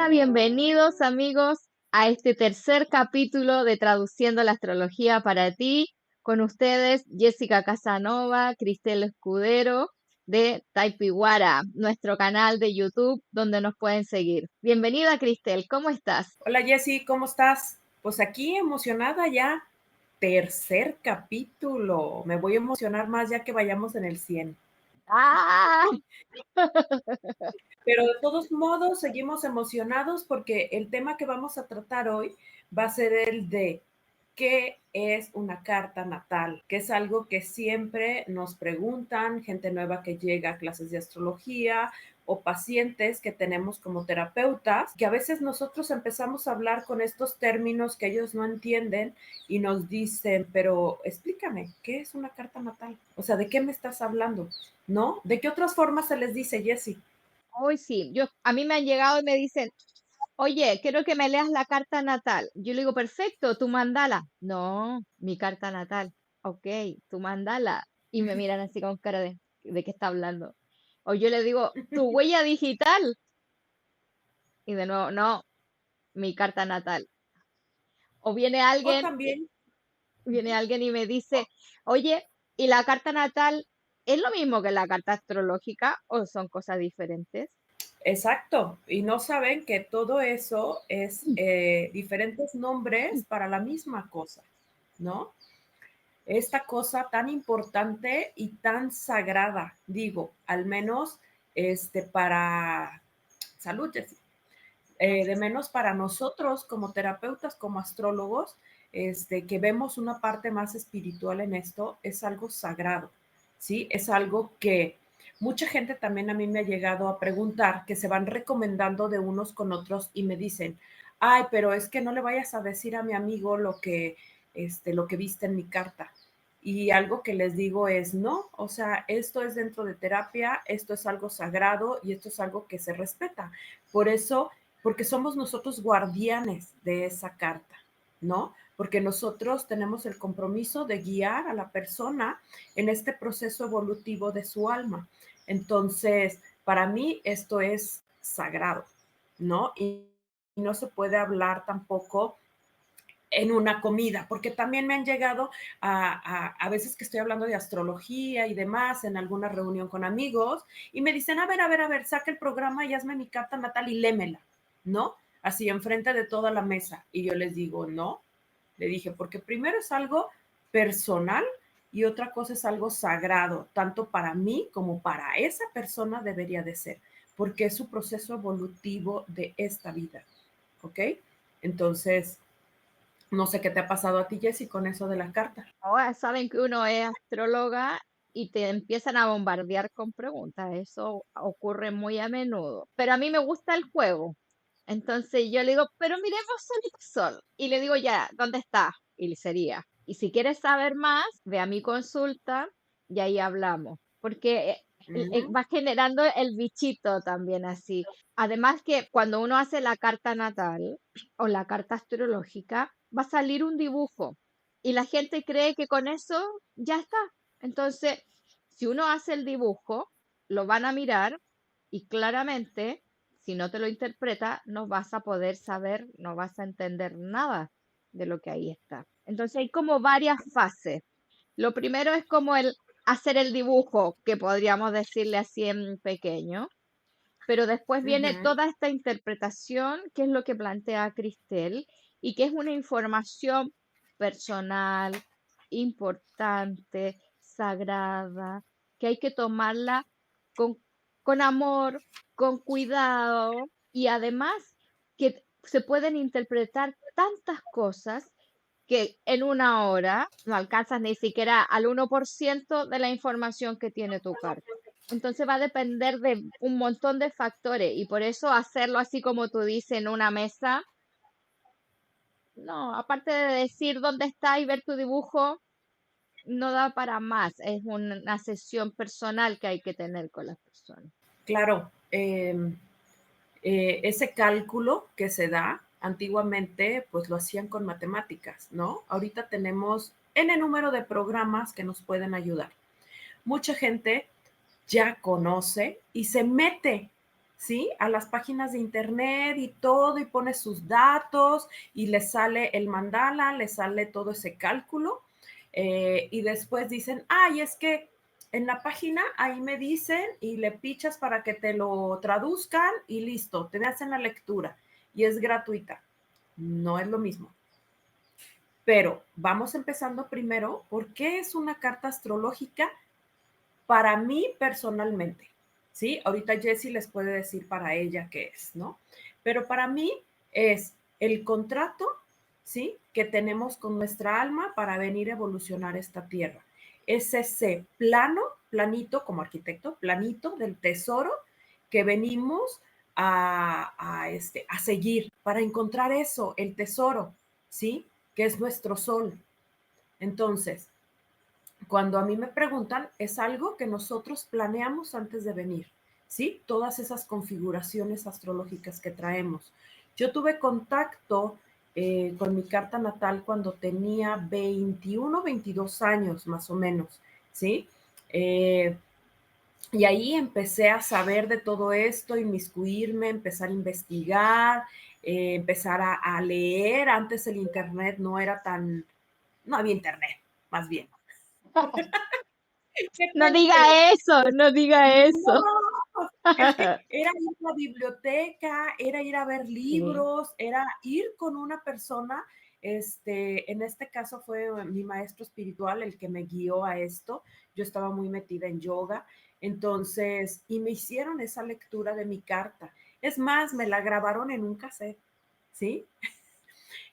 Hola, bienvenidos amigos a este tercer capítulo de Traduciendo la Astrología para ti. Con ustedes, Jessica Casanova, Cristel Escudero de Taipihuara, nuestro canal de YouTube donde nos pueden seguir. Bienvenida, Cristel, ¿cómo estás? Hola Jessy, ¿cómo estás? Pues aquí emocionada ya. Tercer capítulo. Me voy a emocionar más ya que vayamos en el 100. ¡Ah! Pero de todos modos seguimos emocionados porque el tema que vamos a tratar hoy va a ser el de qué es una carta natal, que es algo que siempre nos preguntan, gente nueva que llega a clases de astrología o pacientes que tenemos como terapeutas, que a veces nosotros empezamos a hablar con estos términos que ellos no entienden y nos dicen, pero explícame, ¿qué es una carta natal? O sea, ¿de qué me estás hablando? ¿No? ¿De qué otras formas se les dice, Jessie? Hoy sí, a mí me han llegado y me dicen, oye, quiero que me leas la carta natal. Yo le digo, perfecto, tu mandala. No, mi carta natal. Ok, tu mandala. Y me miran así con cara de qué está hablando. O yo le digo, tu huella digital. Y de nuevo, no, mi carta natal. O O también, viene alguien y me dice, oye, ¿y la carta natal es lo mismo que la carta astrológica o son cosas diferentes? exacto, y no saben que todo eso es diferentes nombres para la misma cosa, ¿no? Esta cosa tan importante y tan sagrada, digo, al menos para salud, Jessy. De menos para nosotros como terapeutas, como astrólogos, que vemos una parte más espiritual en esto, es algo sagrado, ¿sí? Es algo que mucha gente también a mí me ha llegado a preguntar, que se van recomendando de unos con otros y me dicen, ay, pero es que no le vayas a decir a mi amigo lo que viste en mi carta. Y algo que les digo es, no, o sea, esto es dentro de terapia, esto es algo sagrado y esto es algo que se respeta. Por eso porque somos nosotros guardianes de esa carta, ¿no? Porque nosotros tenemos el compromiso de guiar a la persona en este proceso evolutivo de su alma. Entonces, para mí esto es sagrado, ¿no? Y no se puede hablar tampoco en una comida, porque también me han llegado a veces que estoy hablando de astrología y demás en alguna reunión con amigos y me dicen, a ver, saca el programa y hazme mi carta natal y lémela, ¿no? Así enfrente de toda la mesa. Y yo les digo, no, le dije, porque primero es algo personal y otra cosa es algo sagrado, tanto para mí como para esa persona debería de ser, porque es su proceso evolutivo de esta vida, ¿ok? Entonces, no sé qué te ha pasado a ti, Jessy, con eso de la carta. Ahora saben que uno es astróloga y te empiezan a bombardear con preguntas. Eso ocurre muy a menudo. Pero a mí me gusta el juego. Entonces yo le digo, pero miremos sol por sol. Y le digo, ya, ¿dónde está? Y sería. Y si quieres saber más, ve a mi consulta y ahí hablamos. Porque Mm, va generando el bichito también así. Además que cuando uno hace la carta natal o la carta astrológica, va a salir un dibujo y la gente cree que con eso ya está. Entonces, si uno hace el dibujo, lo van a mirar y claramente, si no te lo interpreta, no vas a poder saber, no vas a entender nada de lo que ahí está. Entonces, hay como varias fases. Lo primero es como el hacer el dibujo, que podríamos decirle así en pequeño, pero después viene ujú. toda esta interpretación, que es lo que plantea Cristel, y que es una información personal, importante, sagrada, que hay que tomarla con, con amor, con cuidado, y además que se pueden interpretar tantas cosas que en una hora no alcanzas ni siquiera al 1% de la información que tiene tu carta. Entonces va a depender de un montón de factores y por eso hacerlo así como tú dices en una mesa, no, aparte de decir dónde está y ver tu dibujo, no da para más. Es una sesión personal que hay que tener con las personas. Claro, ese cálculo que se da antiguamente, pues lo hacían con matemáticas, ¿no? Ahorita tenemos N número de programas que nos pueden ayudar. Mucha gente ya conoce y se mete. ¿sí? A las páginas de internet y todo, y pone sus datos, y le sale el mandala, le sale todo ese cálculo, y después dicen, ay, es que en la página ahí me dicen y le pichas para que te lo traduzcan y listo, te hacen la lectura y es gratuita. No es lo mismo. Pero vamos empezando primero, ¿por qué es una carta astrológica para mí personalmente? ¿Sí? Ahorita Jessie les puede decir para ella qué es, ¿no? Pero para mí es el contrato, ¿sí? Que tenemos con nuestra alma para venir a evolucionar esta tierra. Es ese plano, planito como arquitecto, planito del tesoro que venimos a seguir para encontrar eso, el tesoro, ¿sí? Que es nuestro sol. Entonces, cuando a mí me preguntan, es algo que nosotros planeamos antes de venir, ¿sí? Todas esas configuraciones astrológicas que traemos. Yo tuve contacto con mi carta natal cuando tenía 21, 22 años más o menos, ¿sí? Eh, y ahí empecé a saber de todo esto, inmiscuirme, empezar a investigar, empezar a leer. Antes el internet no era tan, no había internet, más bien. ¿Qué No crees diga eso, no diga eso. No, es que era ir a la biblioteca, era ir a ver Sí. libros, era ir con una persona, en este caso fue mi maestro espiritual el que me guió a esto. Yo estaba muy metida en yoga, entonces, y me hicieron esa lectura de mi carta. Es más, me la grabaron en un cassette, ¿sí?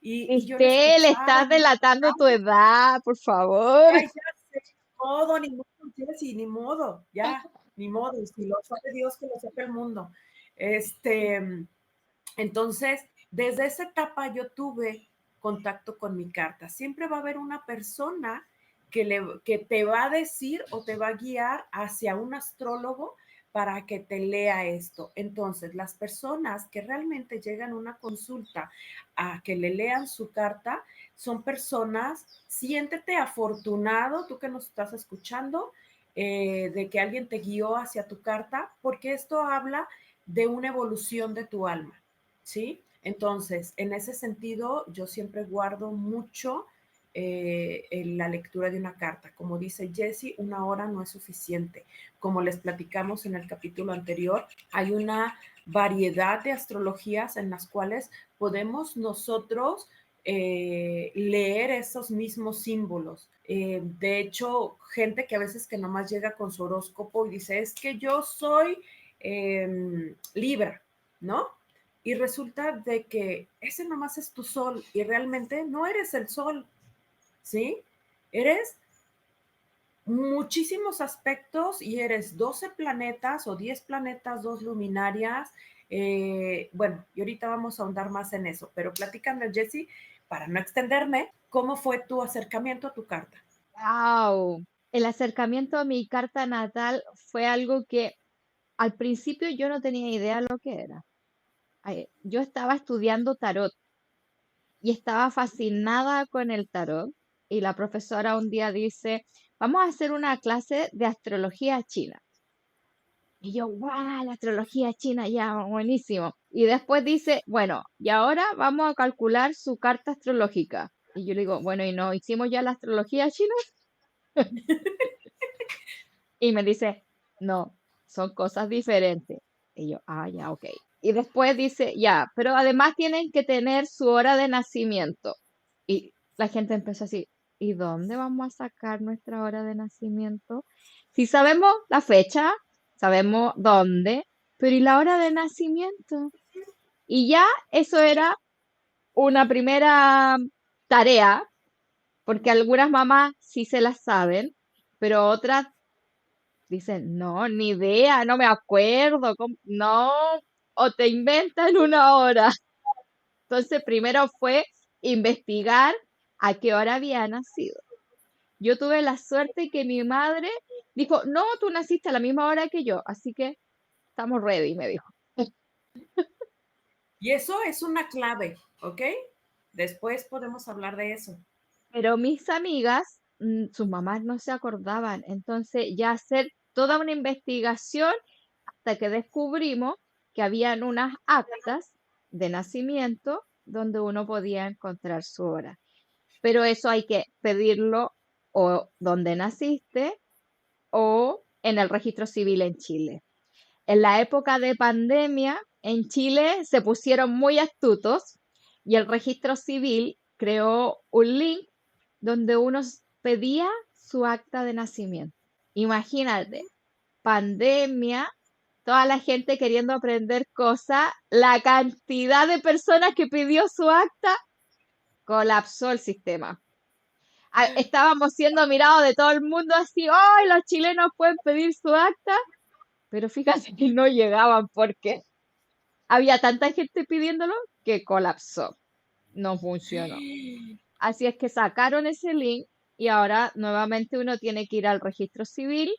Y yo la Cristel, escuchaba estás y delatando tu edad, por favor. ay, ya sé, modo, ni modo, Jessy, ni modo, ya, ni modo, y si lo sabe Dios, que lo sepa el mundo. Este, entonces, desde esa etapa yo tuve contacto con mi carta. Siempre va a haber una persona que te va a decir o te va a guiar hacia un astrólogo para que te lea esto. Entonces, las personas que realmente llegan a una consulta a que le lean su carta son personas, siéntete afortunado, tú que nos estás escuchando, de que alguien te guió hacia tu carta, porque esto habla de una evolución de tu alma. ¿Sí? Entonces, en ese sentido, yo siempre guardo mucho en la lectura de una carta. Como dice Jessie, una hora no es suficiente. Como les platicamos en el capítulo anterior, hay una variedad de astrologías en las cuales podemos nosotros leer esos mismos símbolos. De hecho, gente que a veces que nomás llega con su horóscopo y dice, es que yo soy Libra, ¿no? Y resulta de que ese nomás es tu sol y realmente no eres el sol, ¿sí? Eres muchísimos aspectos y eres 12 planetas o 10 planetas, 2 luminarias. Bueno, y ahorita vamos a ahondar más en eso, pero platícame, Jessie, para no extenderme, ¿cómo fue tu acercamiento a tu carta? Wow. El acercamiento a mi carta natal fue algo que al principio yo no tenía idea lo que era. Yo estaba estudiando tarot y estaba fascinada con el tarot y la profesora un día dice, vamos a hacer una clase de astrología china. Y yo, ¡guau! La astrología china, ya, buenísimo. Y después dice, bueno, y ahora vamos a calcular su carta astrológica. Y yo le digo, bueno, ¿y no hicimos ya la astrología china? Y me dice, no, son cosas diferentes. Y yo, ah, ya, ok. Y después dice, ya, pero además tienen que tener su hora de nacimiento. Y la gente empezó así, ¿y dónde vamos a sacar nuestra hora de nacimiento? Si sabemos la fecha, sabemos dónde, pero ¿y la hora de nacimiento? Y ya eso era una primera tarea, porque algunas mamás sí se las saben, pero otras dicen, no, ni idea, no me acuerdo, no, o te inventan una hora. Entonces, primero fue investigar a qué hora había nacido. Yo tuve la suerte que mi madre dijo, no, tú naciste a la misma hora que yo, así que estamos ready, me dijo. Y eso es una clave, ¿ok? Después podemos hablar de eso. Pero mis amigas, sus mamás no se acordaban, entonces ya hacer toda una investigación hasta que descubrimos que habían unas actas de nacimiento donde uno podía encontrar su hora. Pero eso hay que pedirlo o donde naciste o en el registro civil en Chile. En la época de pandemia, en Chile se pusieron muy astutos y el registro civil creó un link donde uno pedía su acta de nacimiento. Imagínate, pandemia, toda la gente queriendo aprender cosas, la cantidad de personas que pidió su acta, colapsó el sistema. Estábamos siendo mirados de todo el mundo así, ¡ay, los chilenos pueden pedir su acta! Pero fíjate que no llegaban porque había tanta gente pidiéndolo que colapsó, no funcionó. Así es que sacaron ese link y ahora nuevamente uno tiene que ir al registro civil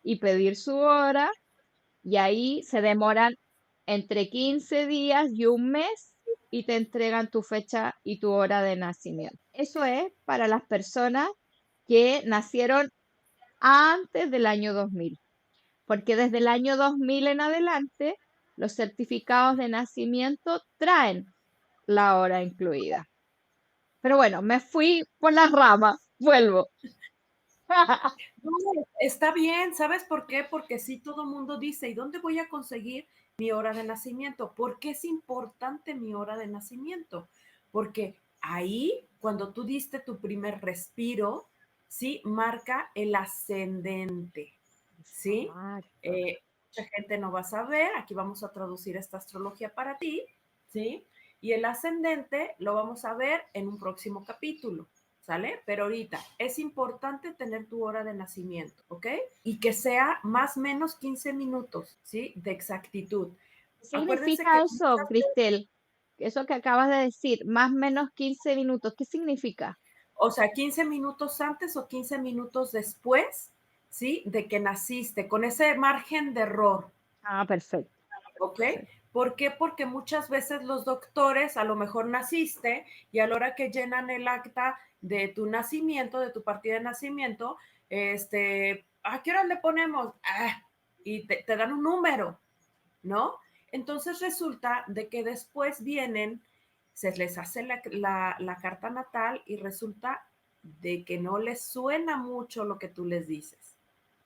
y pedir su hora y ahí se demoran entre 15 días y un mes y te entregan tu fecha y tu hora de nacimiento. Eso es para las personas que nacieron antes del año 2000, porque desde el año 2000 en adelante los certificados de nacimiento traen la hora incluida. Pero bueno, me fui por las ramas, vuelvo. No, está bien, ¿sabes por qué? Porque sí, todo el mundo dice, ¿y dónde voy a conseguir mi hora de nacimiento? ¿Por qué es importante mi hora de nacimiento? Porque ahí, cuando tú diste tu primer respiro, sí, marca el ascendente, ¿sí? Exacto. Mucha gente no va a saber, aquí vamos a traducir esta astrología para ti, ¿sí? Y el ascendente lo vamos a ver en un próximo capítulo. ¿Sale? Pero ahorita es importante tener tu hora de nacimiento, ¿ok? Y que sea más o menos 15 minutos, ¿sí? De exactitud. ¿Qué Acuérdense significa que, eso, Cristel? Eso que acabas de decir, más o menos 15 minutos, ¿qué significa? o sea, 15 minutos antes o 15 minutos después, ¿sí? De que naciste, con ese margen de error, Ah, perfecto, ¿ok? perfecto. ¿Por qué? Porque muchas veces los doctores, a lo mejor naciste y a la hora que llenan el acta de tu nacimiento, de tu partida de nacimiento, ¿a qué hora le ponemos? Y te dan un número, ¿no? Entonces resulta de que después vienen, se les hace la carta natal y resulta de que no les suena mucho lo que tú les dices,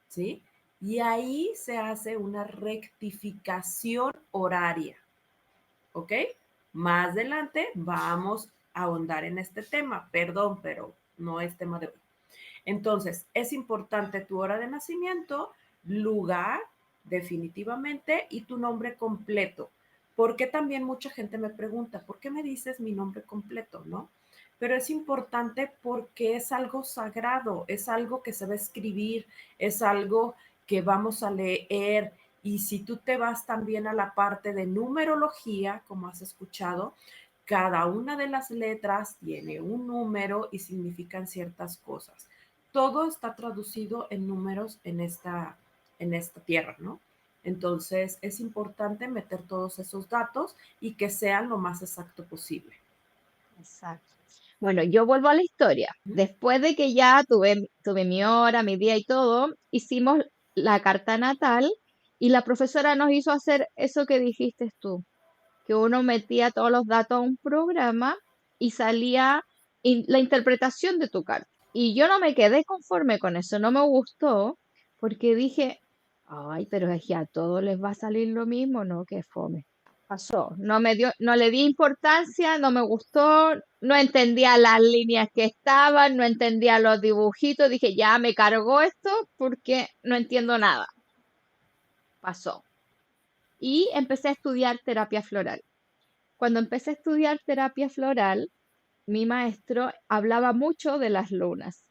¿sí? Y ahí se hace una rectificación horaria, ¿ok? Más adelante vamos a ahondar en este tema, perdón, pero no es tema de hoy. Entonces, es importante tu hora de nacimiento, lugar, definitivamente, y tu nombre completo. Porque también mucha gente me pregunta, ¿por qué me dices mi nombre completo, no? Pero es importante porque es algo sagrado, es algo que se va a escribir, es algo que vamos a leer. Y si tú te vas también a la parte de numerología, como has escuchado, cada una de las letras tiene un número y significan ciertas cosas. Todo está traducido en números en esta tierra, ¿no? Entonces es importante meter todos esos datos y que sean lo más exacto posible. Exacto. Bueno, yo vuelvo a la historia. Después de que ya tuve mi hora, mi día y todo, hicimos la carta natal y la profesora nos hizo hacer eso que dijiste tú, que uno metía todos los datos a un programa y salía la interpretación de tu carta. Y yo no me quedé conforme con eso, no me gustó, porque dije, ay, pero es que a todos les va a salir lo mismo, ¿no? Qué fome. Pasó, no le di importancia, no me gustó, no entendía las líneas que estaban, no entendía los dibujitos, dije, ya me cargó esto porque no entiendo nada. Pasó. Y empecé a estudiar terapia floral. Cuando empecé a estudiar terapia floral, mi maestro hablaba mucho de las lunas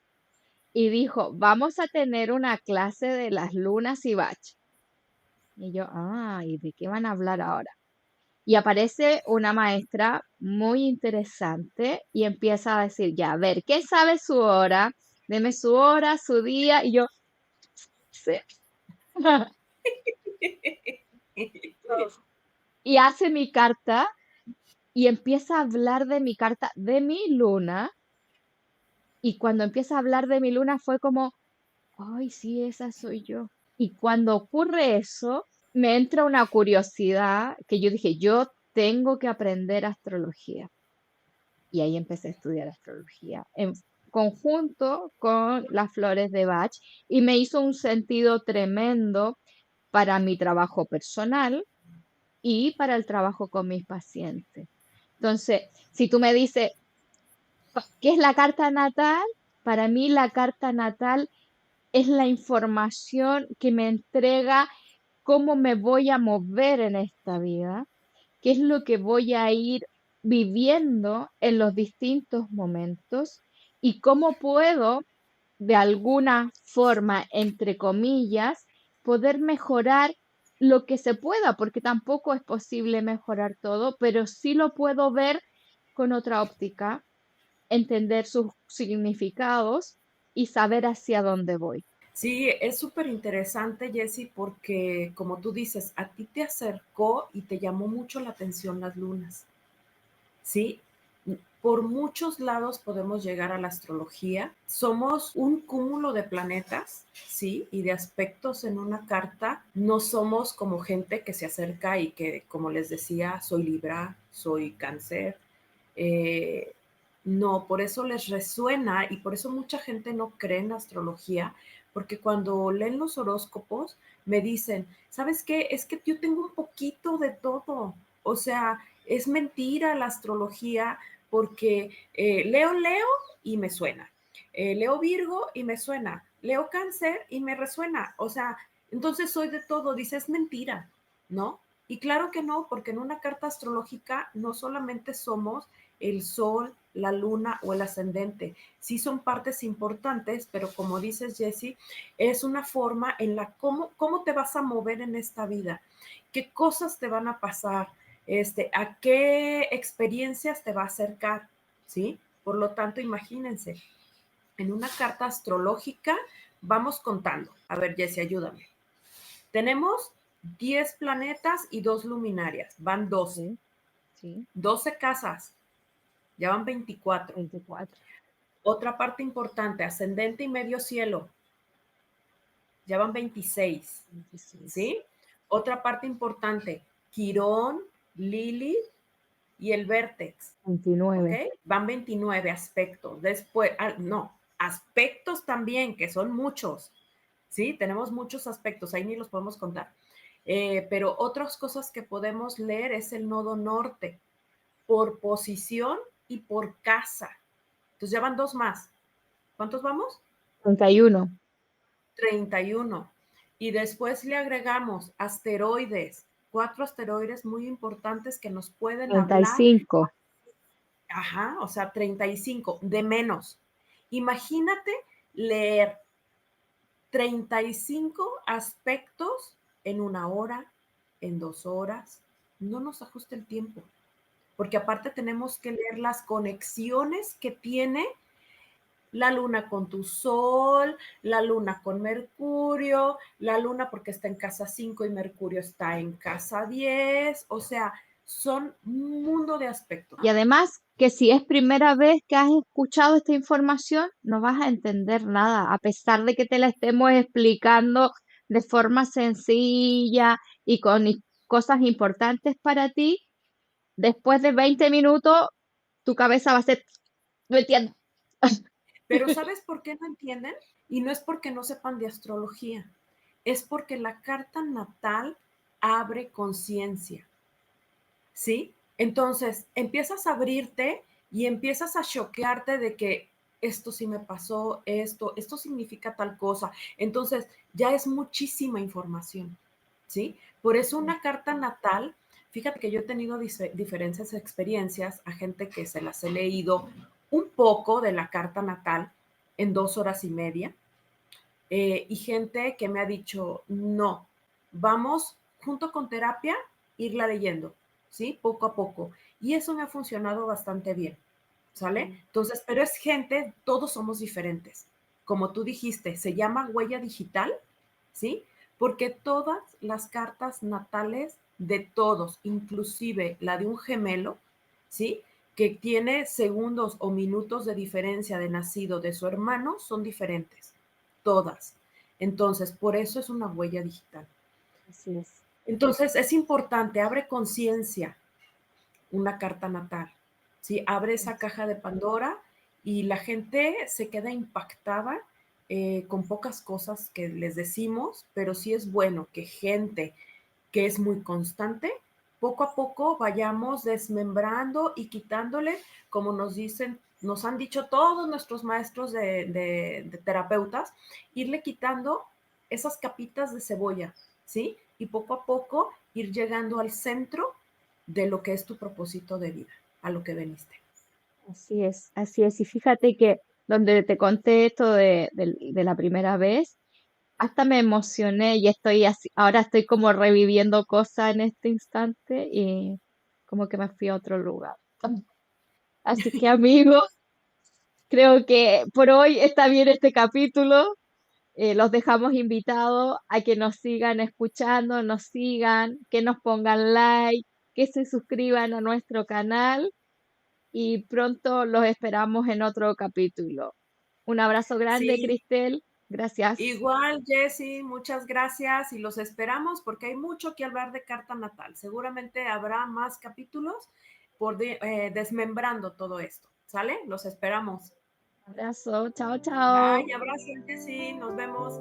y dijo, vamos a tener una clase de las lunas y Bach. Y yo, ¿y de qué van a hablar ahora? Y aparece una maestra muy interesante y empieza a decir, ya, a ver, ¿qué sabe su hora? Deme su hora, su día. Y yo, sí. Y hace mi carta y empieza a hablar de mi carta, de mi luna. Y cuando empieza a hablar de mi luna fue como, ay, sí, esa soy yo. Y cuando ocurre eso, me entra una curiosidad que yo dije, yo tengo que aprender astrología. Y ahí empecé a estudiar astrología en conjunto con las flores de Bach y me hizo un sentido tremendo para mi trabajo personal y para el trabajo con mis pacientes. Entonces, si tú me dices, ¿qué es la carta natal? Para mí la carta natal es la información que me entrega cómo me voy a mover en esta vida, qué es lo que voy a ir viviendo en los distintos momentos y cómo puedo, de alguna forma, entre comillas, poder mejorar lo que se pueda, porque tampoco es posible mejorar todo, pero sí lo puedo ver con otra óptica, entender sus significados y saber hacia dónde voy. Sí, es súper interesante, Jessie, porque como tú dices, a ti te acercó y te llamó mucho la atención las lunas, ¿sí? Por muchos lados podemos llegar a la astrología. Somos un cúmulo de planetas, ¿sí? Y de aspectos en una carta. No somos como gente que se acerca y que, como les decía, soy Libra, soy Cáncer. Eh, no, por eso les resuena y por eso mucha gente no cree en la astrología, porque cuando leen los horóscopos me dicen, ¿sabes qué? Es que yo tengo un poquito de todo. O sea, es mentira la astrología porque leo y me suena. Leo Virgo y me suena. Leo Cáncer y me resuena. O sea, entonces soy de todo. Dice, es mentira, ¿no? Y claro que no, porque en una carta astrológica no solamente somos el sol, la luna o el ascendente. Sí son partes importantes, pero como dices, Jessie, es una forma en la cómo te vas a mover en esta vida, qué cosas te van a pasar, a qué experiencias te va a acercar, ¿sí? Por lo tanto, imagínense, en una carta astrológica vamos contando. A ver, Jessie, ayúdame. Tenemos 10 planetas y 2 luminarias, van 12. Sí, sí, 12 casas, ya van 24. 24, Otra parte importante, ascendente y medio cielo, ya van 26, 26, ¿sí? Otra parte importante, Quirón, Lilith y el Vértex, ¿ok? 29. Van 29 aspectos. Después, no, aspectos también, que son muchos, ¿sí? Tenemos muchos aspectos, ahí ni los podemos contar. Pero otras cosas que podemos leer es el nodo norte, por posición y por casa. Entonces ya van dos más. ¿Cuántos vamos? 31, 31. Y después le agregamos asteroides, 4 asteroides muy importantes que nos pueden hablar. 35. Ajá, o sea, 35 de menos. Imagínate leer 35 aspectos en 1 hora, en 2 horas. No nos ajusta el tiempo, porque aparte tenemos que leer las conexiones que tiene la luna con tu sol, la luna con Mercurio, la luna porque está en casa 5 y Mercurio está en casa 10, o sea, son un mundo de aspectos. Y además que si es primera vez que has escuchado esta información, no vas a entender nada, a pesar de que te la estemos explicando de forma sencilla y con cosas importantes para ti. Después de 20 minutos, tu cabeza va a ser, no entiendo. Pero ¿sabes por qué no entienden? Y no es porque no sepan de astrología, es porque la carta natal abre conciencia, ¿sí? Entonces, empiezas a abrirte y empiezas a choquearte de que esto sí me pasó, esto significa tal cosa. Entonces, ya es muchísima información, ¿sí? Por eso una carta natal, fíjate que yo he tenido diferentes experiencias a gente que se las he leído un poco de la carta natal en 2 horas y media, y gente que me ha dicho, no, vamos junto con terapia, irla leyendo, ¿sí? Poco a poco. Y eso me ha funcionado bastante bien, ¿sale? Entonces, pero es gente, todos somos diferentes. Como tú dijiste, se llama huella digital, ¿sí? Porque todas las cartas natales de todos, inclusive la de un gemelo, ¿sí? Que tiene segundos o minutos de diferencia de nacido de su hermano, son diferentes, todas. Entonces, por eso es una huella digital. Así es. Entonces, es importante, abre conciencia una carta natal, ¿sí? Abre esa caja de Pandora y la gente se queda impactada con pocas cosas que les decimos, pero sí es bueno que gente que es muy constante, poco a poco vayamos desmembrando y quitándole, como nos dicen, nos han dicho todos nuestros maestros de terapeutas, irle quitando esas capitas de cebolla, ¿sí? Y poco a poco ir llegando al centro de lo que es tu propósito de vida, a lo que veniste. Así es, así es. Y fíjate que donde te conté esto de la primera vez, hasta me emocioné y estoy así, ahora estoy como reviviendo cosas en este instante y como que me fui a otro lugar. Así que amigos, creo que por hoy está bien este capítulo. Los dejamos invitados a que nos sigan escuchando, nos sigan, que nos pongan like, que se suscriban a nuestro canal y pronto los esperamos en otro capítulo. Un abrazo grande, Sí, Cristel. Gracias. igual, Jessy, muchas gracias y los esperamos porque hay mucho que hablar de carta natal. Seguramente habrá más capítulos por desmembrando todo esto. ¿Sale? Los esperamos. Abrazo. Chao, chao. Bye, abrazo, Jessy, nos vemos.